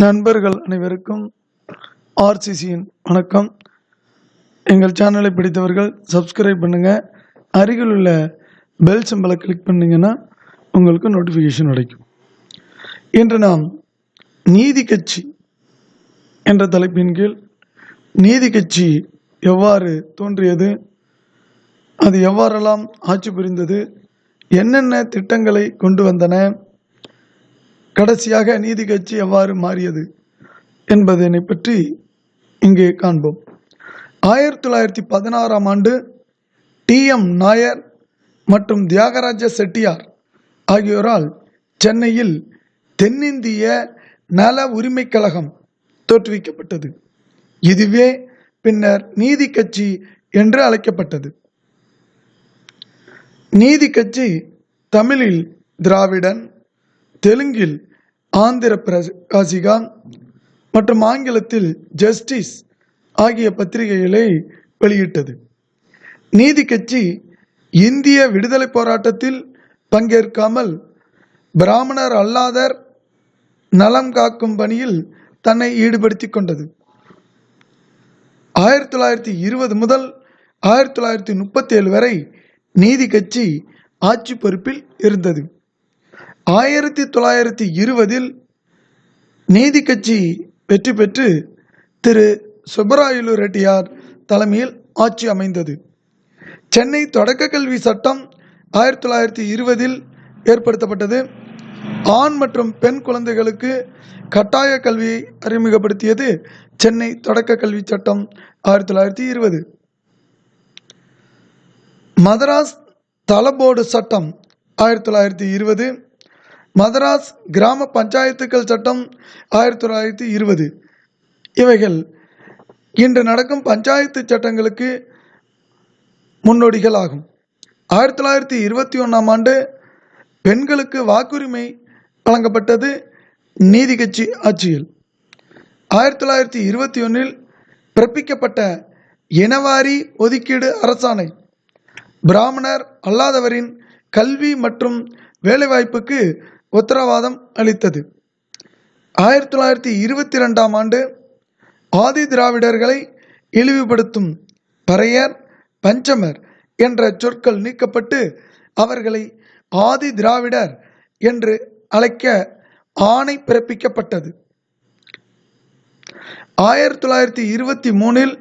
நண்பர்கள் அனைவருக்கும் ஆர்சிசியின் வணக்கம். எங்கள் சேனலை பிடித்தவர்கள் சப்ஸ்கிரைப் பண்ணுங்கள். அருகில் உள்ள பெல் சிம்பலை கிளிக் பண்ணிங்கன்னா உங்களுக்கு நோட்டிஃபிகேஷன் கிடைக்கும். இன்று நாம் நீதி கட்சி என்ற தலைப்பின் கீழ் நீதி கட்சி எவ்வாறு தோன்றியது, அது எவ்வாறெல்லாம் ஆட்சி புரிந்தது, என்னென்ன திட்டங்களை கொண்டு வந்தன, கடைசியாக நீதி கட்சி எவ்வாறு மாறியது என்பதனை பற்றி இங்கே காண்போம். 1916ஆம் ஆண்டு டி.எம். நாயர் மற்றும் தியாகராஜ செட்டியார் ஆகியோரால் சென்னையில் தென்னிந்திய நல உரிமை கழகம் தோற்றுவிக்கப்பட்டது. இதுவே பின்னர் நீதி கட்சி என்று அழைக்கப்பட்டது. நீதி கட்சி தமிழில் திராவிடன், தெலுங்கில் ஆந்திர பிரகாசிகா மற்றும் ஆங்கிலத்தில் ஜஸ்டிஸ் ஆகிய பத்திரிகைகளை வெளியிட்டது. நீதி கட்சி இந்திய விடுதலை போராட்டத்தில் பங்கேற்காமல் பிராமணர் அல்லாதர் நலம் காக்கும் பணியில் தன்னை ஈடுபடுத்தி கொண்டது. 1920 முதல் 1937 வரை நீதி கட்சி ஆட்சி பொறுப்பில் இருந்தது. 1920இல் நீதி கட்சி வெற்றி பெற்று திரு சுப்பராயலு ரெட்டியார் தலைமையில் ஆட்சி அமைந்தது. சென்னை தொடக்க கல்வி சட்டம் 1920இல் ஏற்படுத்தப்பட்டது. ஆண் மற்றும் பெண் குழந்தைகளுக்கு கட்டாய கல்வியை அறிமுகப்படுத்தியது சென்னை தொடக்க கல்வி சட்டம் 1920. மதராஸ் தளபோர்டு சட்டம் 1920, மதராஸ் கிராம பஞ்சாயத்துக்கள் சட்டம் 1920. இவைகள் இன்று நடக்கும் பஞ்சாயத்து சட்டங்களுக்கு முன்னோடிகள் ஆகும். 1921ஆம் ஆண்டு பெண்களுக்கு வாக்குரிமை வழங்கப்பட்டது நீதி கட்சி ஆட்சியில். 1921இல் பிறப்பிக்கப்பட்ட இனவாரி ஒதுக்கீடு அரசாணை பிராமணர் அல்லாதவரின் கல்வி மற்றும் வேலைவாய்ப்புக்கு உத்தரவாதம் அளித்தது. 1922ஆம் ஆண்டு ஆதி திராவிடர்களை இழிவுபடுத்தும் பறையர், பஞ்சமர் என்ற சொற்கள் நீக்கப்பட்டு அவர்களை ஆதி திராவிடர் என்று அழைக்க ஆணை பிறப்பிக்கப்பட்டது. 1923இல்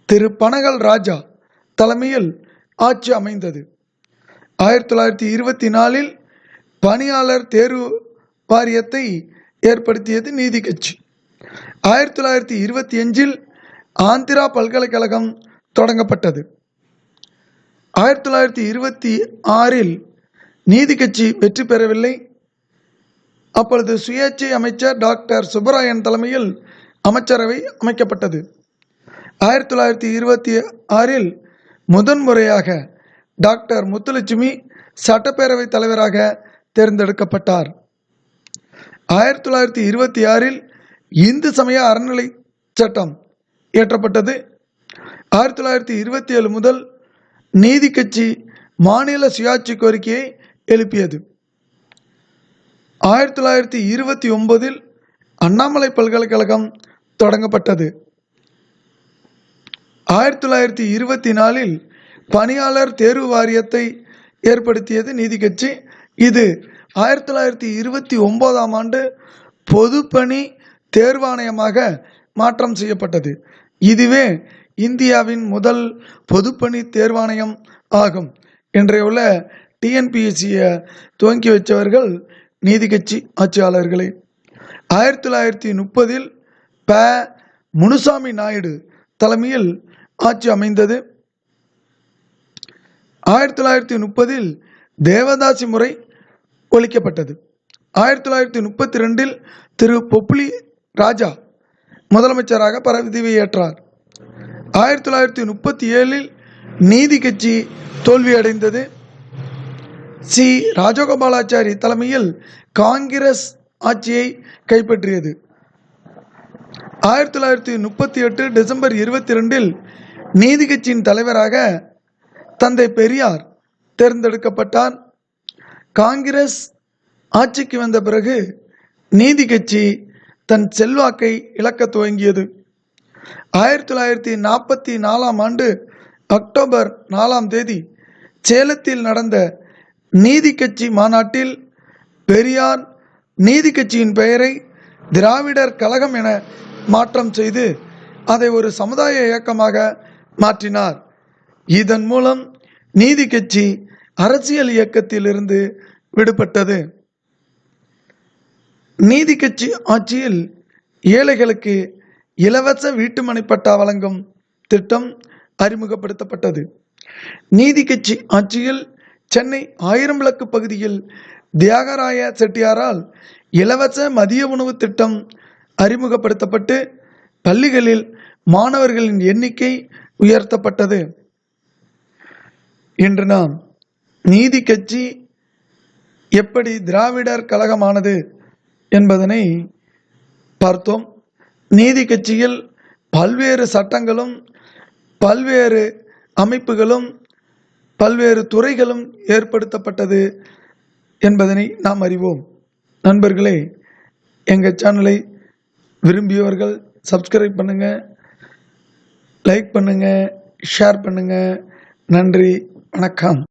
திரு பனகல் ராஜா தலைமையில் ஆட்சி அமைந்தது. 1924இல் பணியாளர் தேர்வு வாரியத்தை ஏற்படுத்தியது நீதி கட்சி. 1925இல் ஆந்திரா பல்கலைக்கழகம் தொடங்கப்பட்டது. 1926இல் நீதி கட்சி வெற்றி பெறவில்லை. அப்பொழுது சுயேட்சை அமைச்சர் டாக்டர் சுப்பராயன் தலைமையில் அமைச்சரவை அமைக்கப்பட்டது. 1926இல் முதன்முறையாக டாக்டர் முத்துலட்சுமி சட்டப்பேரவை தலைவராக தேர்ந்தெடுக்கப்பட்டார். 1926இல் இந்து சமய அறநிலை சட்டம் இயற்றப்பட்டது. 1927 முதல் நீதி கட்சி மாநில சுயாட்சி கோரிக்கையை எழுப்பியது. 1929இல் அண்ணாமலை பல்கலைக்கழகம் தொடங்கப்பட்டது. 1924இல் பணியாளர் தேர்வு வாரியத்தை ஏற்படுத்தியது நீதி கட்சி. இது 1929ஆம் ஆண்டு பொதுப்பணி தேர்வாணையமாக மாற்றம் செய்யப்பட்டது. இதுவே இந்தியாவின் முதல் பொதுப்பணி தேர்வாணையம் ஆகும். இன்றைய உள்ள டிஎன்பிஎஸ்சியை துவங்கி வச்சவர்கள் நீதி கட்சி ஆட்சியாளர்களே. 1930இல் ப. முனுசாமி நாயுடு தலைமையில் ஆட்சி அமைந்தது. 1930இல் தேவதாசி முறை ஒழிக்கப்பட்டது. 1932இல் திரு பொப்புளி ராஜா முதலமைச்சராக பதவியேற்றார். 1937இல் நீதி கட்சி தோல்வியடைந்தது. சி. ராஜகோபாலாச்சாரி தலைமையில் காங்கிரஸ் ஆட்சியை கைப்பற்றியது. 1938 டிசம்பர் 22இல் நீதி கட்சியின் தலைவராக தந்தை பெரியார் தேர்ந்தெடுக்கப்பட்டார். காங்கிரஸ் ஆட்சிக்கு வந்த பிறகு நீதி கட்சி தன் செல்வாக்கை இழக்க துவங்கியது. 1944 அக்டோபர் 4 சேலத்தில் நடந்த நீதி கட்சி மாநாட்டில் பெரியார் நீதி கட்சியின் பெயரை திராவிடர் கழகம் என மாற்றம் செய்து அதை ஒரு சமுதாய இயக்கமாக மாற்றினார். இதன் மூலம் நீதி கட்சி அரசியல் இயக்கத்தில் இருந்து விடுபட்டது. நீதி கட்சி ஆட்சியில் ஏழைகளுக்கு இலவச வீட்டுமனை பட்டா வழங்கும் திட்டம் அறிமுகப்படுத்தப்பட்டது. நீதி கட்சி ஆட்சியில் சென்னை 1000 விளக்கு பகுதியில் தியாகராய செட்டியாரால் இலவச மதிய உணவு திட்டம் அறிமுகப்படுத்தப்பட்டு பள்ளிகளில் மாணவர்களின் எண்ணிக்கை உயர்த்தப்பட்டது. இன்று நாம் நீதி கட்சி எப்படி திராவிடர் கழகமானது என்பதனை பார்த்தோம். நீதி கட்சியில் பல்வேறு சட்டங்களும் பல்வேறு அமைப்புகளும் பல்வேறு துறைகளும் ஏற்படுத்தப்பட்டது என்பதனை நாம் அறிவோம். நண்பர்களே, எங்கள் சேனலை விரும்பியவர்கள் சப்ஸ்கிரைப் பண்ணுங்க, லைக் பண்ணுங்க, ஷேர் பண்ணுங்க. நன்றி, வணக்கம்.